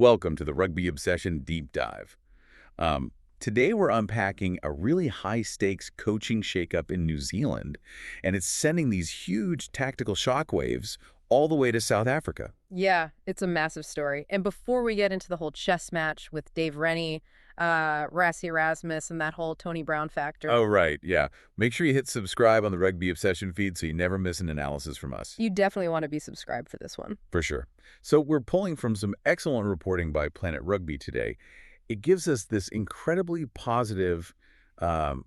Welcome to the Rugby Obsession Deep Dive. Today we're unpacking a really high-stakes coaching shakeup in New Zealand, and it's sending these huge tactical shockwaves all the way to South Africa. Yeah, it's a massive story. And before we get into the whole chess match with Dave Rennie, Rassie Erasmus, and that whole Tony Brown factor, Oh, right, yeah. Make sure you hit subscribe on the Rugby Obsession feed so you never miss an analysis from us. you definitely want to be subscribed for this one. For sure. So we're pulling from some excellent reporting by Planet Rugby today. It gives us this incredibly positive,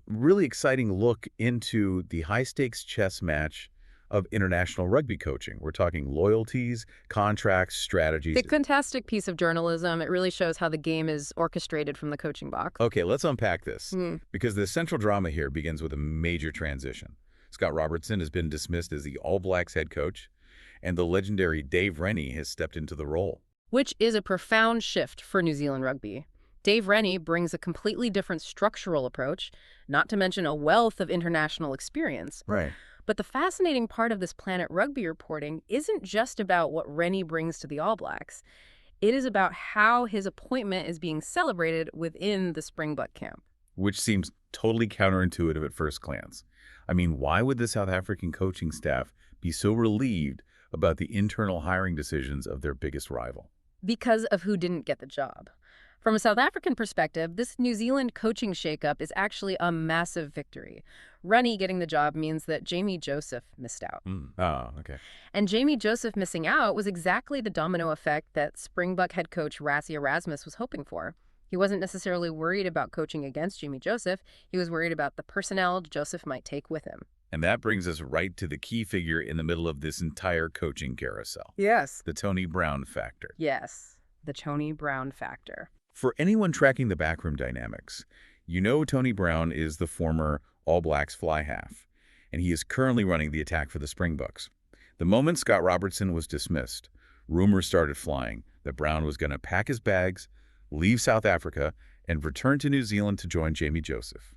really exciting look into the high-stakes chess match of international rugby coaching. We're talking loyalties, contracts, strategies. The fantastic piece of journalism. It really shows how the game is orchestrated from the coaching box. Okay, let's unpack this, Hmm. because the central drama here begins with a major transition. Scott Robertson has been dismissed as the All Blacks head coach, and the legendary Dave Rennie has stepped into the role. Which is a profound shift for New Zealand rugby. Dave Rennie brings a completely different structural approach, not to mention a wealth of international experience. Right. But the fascinating part of this Planet Rugby reporting isn't just about what Rennie brings to the All Blacks. It is about how his appointment is being celebrated within the Springbok camp. Which seems totally counterintuitive at first glance. I mean, why would the South African coaching staff be so relieved about the internal hiring decisions of their biggest rival? Because of who didn't get the job. From a South African perspective, this New Zealand coaching shakeup is actually a massive victory. Rennie getting the job means that Jamie Joseph missed out. Oh, okay. And Jamie Joseph missing out was exactly the domino effect that Springbok head coach Rassie Erasmus was hoping for. He wasn't necessarily worried about coaching against Jamie Joseph. He was worried about the personnel Joseph might take with him. And that brings us right to the key figure in the middle of this entire coaching carousel. Yes. The Tony Brown factor. Yes, the Tony Brown factor. For anyone tracking the backroom dynamics, you know Tony Brown is the former All Blacks fly half, and he is currently running the attack for the Springboks. The moment Scott Robertson was dismissed, rumors started flying that Brown was going to pack his bags, leave South Africa, and return to New Zealand to join Jamie Joseph.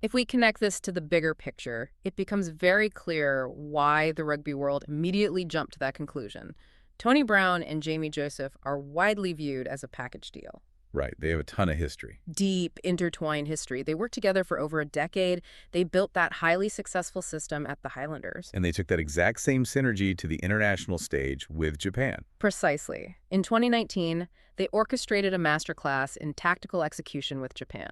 If we connect this to the bigger picture, it becomes very clear why the rugby world immediately jumped to that conclusion. Tony Brown and Jamie Joseph are widely viewed as a package deal. Right, they have a ton of history. Deep, intertwined history. They worked together for over a decade. They built that highly successful system at the Highlanders. And they took that exact same synergy to the international stage with Japan. Precisely. In 2019, they orchestrated a masterclass in tactical execution with Japan.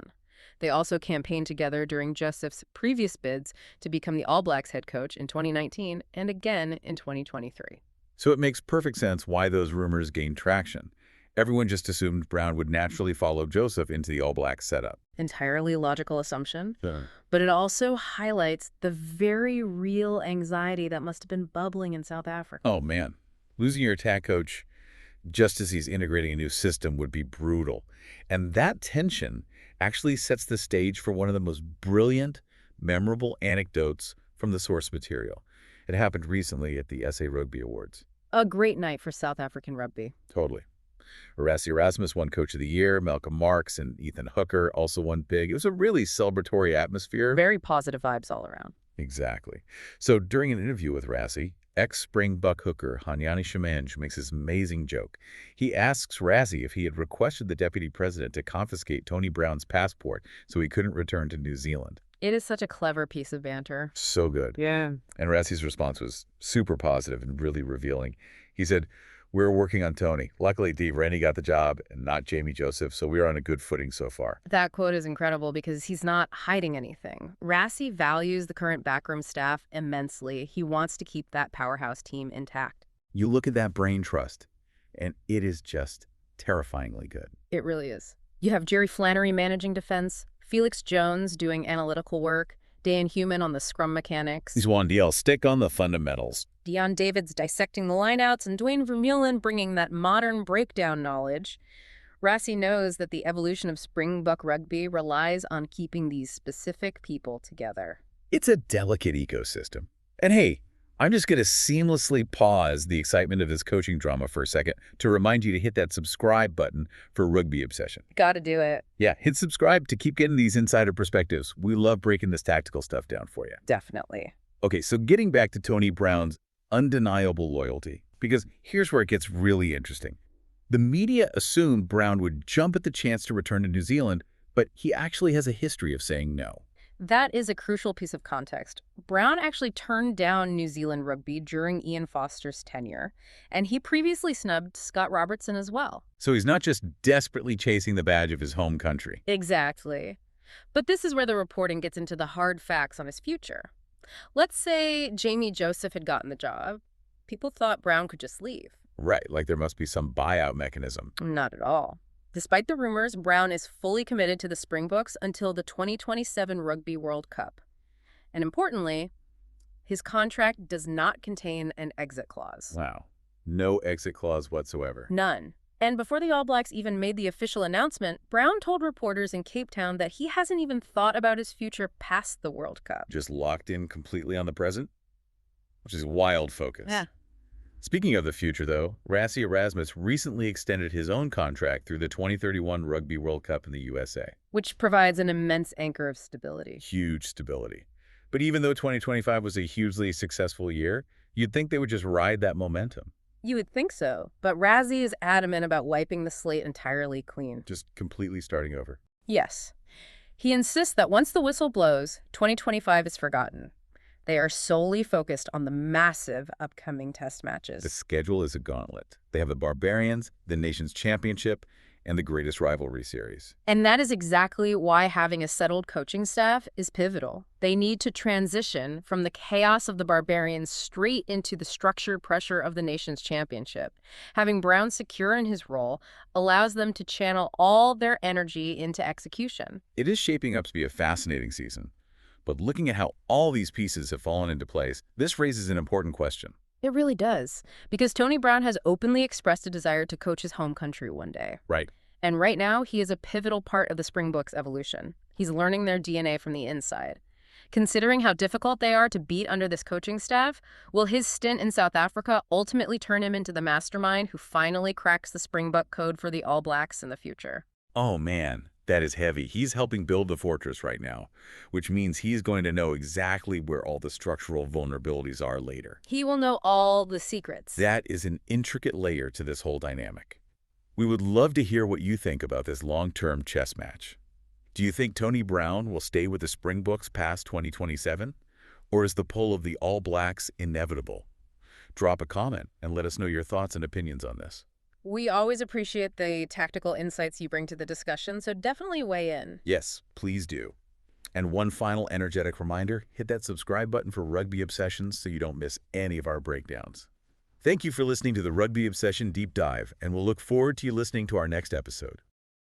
They also campaigned together during Joseph's previous bids to become the All Blacks head coach in 2019 and again in 2023. So it makes perfect sense why those rumors gained traction. Everyone just assumed Brown would naturally follow Joseph into the All Blacks setup. Entirely logical assumption, Sure. but it also highlights the very real anxiety that must have been bubbling in South Africa. Oh, man. Losing your attack coach just as he's integrating a new system would be brutal. And that tension actually sets the stage for one of the most brilliant, memorable anecdotes from the source material. It happened recently at the SA Rugby Awards. A great night for South African rugby. Totally. Rassie Erasmus won Coach of the Year. Malcolm Marks and Ethan Hooker also won big. It was a really celebratory atmosphere. Very positive vibes all around. Exactly. So during an interview with Rassie, ex-Springbok hooker Hanyani Shamanj makes this amazing joke. He asks Rassie if he had requested the deputy president to confiscate Tony Brown's passport so he couldn't return to New Zealand. It is such a clever piece of banter. So good. Yeah. And Rassie's response was super positive and really revealing. He said, "We're working on Tony. Luckily, Dave Rennie got the job and not Jamie Joseph, so we're on a good footing so far." That quote is incredible because he's not hiding anything. Rassie values the current backroom staff immensely. He wants to keep that powerhouse team intact. You look at that brain trust, and it is just terrifyingly good. It really is. You have Jerry Flannery managing defense, Felix Jones doing analytical work, Dan Human on the scrum mechanics, He's Juan DL stick on the fundamentals. Dion Davids dissecting the lineouts, and Dwayne Vermeulen bringing that modern breakdown knowledge. Rassie knows that the evolution of Springbok rugby relies on keeping these specific people together. It's a delicate ecosystem. And hey, I'm just going to seamlessly pause the excitement of this coaching drama for a second to remind you to hit that subscribe button for Rugby Obsession. Gotta do it. Yeah, hit subscribe to keep getting these insider perspectives. We love breaking this tactical stuff down for you. Definitely. Okay, so getting back to Tony Brown's undeniable loyalty, because here's where it gets really interesting. The media assumed Brown would jump at the chance to return to New Zealand, but he actually has a history of saying no. That is a crucial piece of context. Brown actually turned down New Zealand rugby during Ian Foster's tenure, and he previously snubbed Scott Robertson as well. So he's not just desperately chasing the badge of his home country. Exactly. But this is where the reporting gets into the hard facts on his future. Let's say Jamie Joseph had gotten the job. People thought Brown could just leave. Right, like there must be some buyout mechanism. Not at all. Despite the rumors, Brown is fully committed to the Springboks until the 2027 Rugby World Cup. And importantly, his contract does not contain an exit clause. Wow. No exit clause whatsoever. None. And before the All Blacks even made the official announcement, Brown told reporters in Cape Town that he hasn't even thought about his future past the World Cup. Just locked in completely on the present? Which is wild focus. Yeah. Speaking of the future, though, Rassie Erasmus recently extended his own contract through the 2031 Rugby World Cup in the USA. Which provides an immense anchor of stability. Huge stability. But even though 2025 was a hugely successful year, you'd think they would just ride that momentum. You would think so, but Rassie is adamant about wiping the slate entirely clean. Just completely starting over. Yes. He insists that once the whistle blows, 2025 is forgotten. They are solely focused on the massive upcoming test matches. The schedule is a gauntlet. They have the Barbarians, the Nations Championship, and the Greatest Rivalry Series. And that is exactly why having a settled coaching staff is pivotal. They need to transition from the chaos of the Barbarians straight into the structured pressure of the Nations Championship. Having Brown secure in his role allows them to channel all their energy into execution. It is shaping up to be a fascinating season. But looking at how all these pieces have fallen into place, this raises an important question. It really does, because Tony Brown has openly expressed a desire to coach his home country one day. Right. And right now, he is a pivotal part of the Springboks' evolution. He's learning their DNA from the inside. Considering how difficult they are to beat under this coaching staff, will his stint in South Africa ultimately turn him into the mastermind who finally cracks the Springbok code for the All Blacks in the future? Oh man, that is heavy. He's helping build the fortress right now, which means he's going to know exactly where all the structural vulnerabilities are later. He will know all the secrets. That is an intricate layer to this whole dynamic. We would love to hear what you think about this long-term chess match. Do you think Tony Brown will stay with the Springboks past 2027? Or is the pull of the All Blacks inevitable? Drop a comment and let us know your thoughts and opinions on this. We always appreciate the tactical insights you bring to the discussion, so definitely weigh in. Yes, please do. And one final energetic reminder, hit that subscribe button for Rugby Obsessions so you don't miss any of our breakdowns. Thank you for listening to the Rugby Obsession Deep Dive, and we'll look forward to you listening to our next episode.